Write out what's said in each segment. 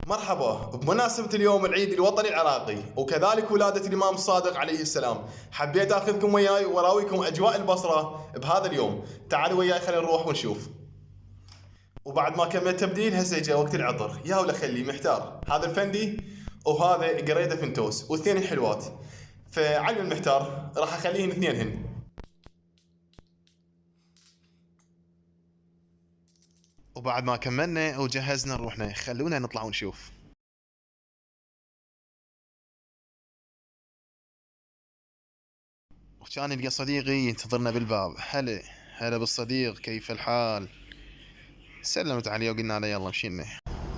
مرحبا، بمناسبة اليوم العيد الوطني العراقي وكذلك ولادة الإمام الصادق عليه السلام، حبيت آخذكم وياي وراويكم أجواء البصرة بهذا اليوم. تعالوا وياي خلينا نروح ونشوف. وبعد ما كملت تبديل هسه جاء وقت العطر، يا ولا خلي محتار، هذا الفندي وهذا قريده فنتوس واثنين حلوات. فعلم المحتار راح اخليهن اثنينهن. وبعد ما كملنا وجهزنا روحنا خلونا نطلع ونشوف. وكان يلقى صديقي ينتظرنا بالباب. هلا هلا بالصديق، كيف الحال؟ سلمت عليه وقلنا له يلا مشينا.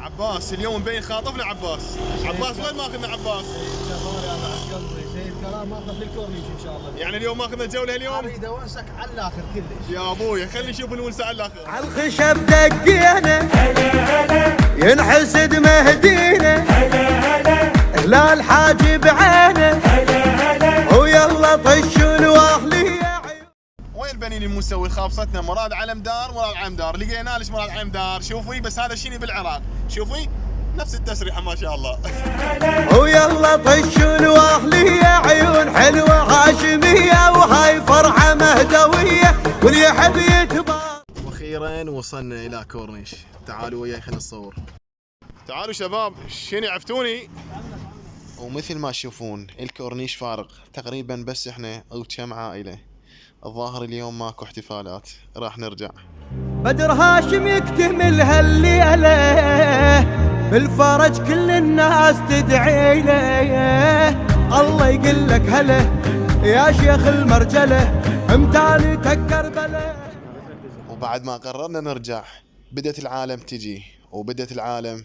عباس اليوم مبين خاطفنا. عباس وين ماخذنا عباس؟ سفاري انا عز قلبي سيد كلام ماخذ للكورنيش ان شاء الله. يعني اليوم ماخذنا جوله اليوم؟ اريد اونسك على الاخر كلش يا ابوي خلي نشوف الونسه على الاخر. على الخشب دقينا هلا ينحسد مهدينا هلا الحاجب بعينه ويلا طشوا الواخلي. وين البنين المسوي؟ خابصتنا مراد علمدار لقينا ليش مراد علمدار. شوفي بس هذا الشيء بالعراق، شوفي نفس التسريحه ما شاء الله. ويلا طشوا الواخلي عيون حلوه هاشميه وهاي فرحه مهدويه واللي يحب يتبع. واخيرا وصلنا الى كورنيش. تعالوا وياي خلينا نصور. تعالوا شباب، شنو عفتوني؟ ومثل ما تشوفون الكورنيش فارغ تقريبا، بس احنا وكم عائله. الظاهر اليوم ماكو احتفالات، راح نرجع. بدر هاشم يكتمل هالليله بالفرج كل الناس تدعي له. الله يقول لك هلا يا شيخ المرجله امتالتك كربله. وبعد ما قررنا نرجع بدت العالم تجي وبدت العالم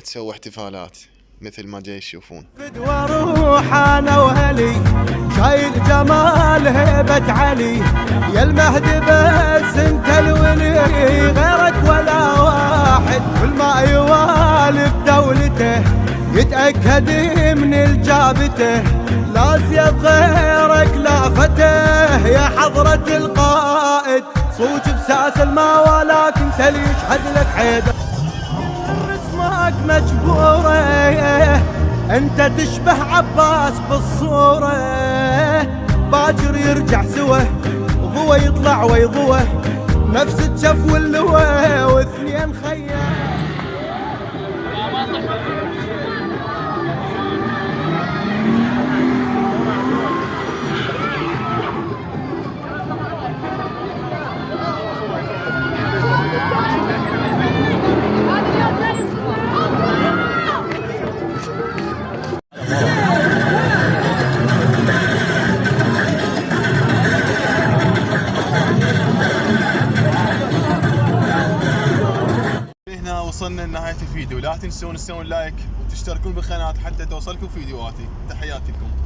تسوي احتفالات مثل ما جاي تشوفون. فدوى روح انا وهلي شايل جمال هيبة علي يا المهدي، بس انت الولي غيرك ولا واحد. والما يوالي بدولته يتأكد من الجابته، لا سيف غيرك لا فتاه يا حضرة القائد. صوت بساس الموالات انت اللي يشهد لك حيدر، رسمك مجبورة انت تشبه عباس بالصورة. باكر يرجع سوى ضوى يطلع ويضوى نفس الجف واللوى واثنين خيام. هنا وصلنا لنهاية الفيديو، لا تنسون تسوون لايك وتشتركون بالقناة حتى توصلكم فيديوهاتي. تحياتي لكم.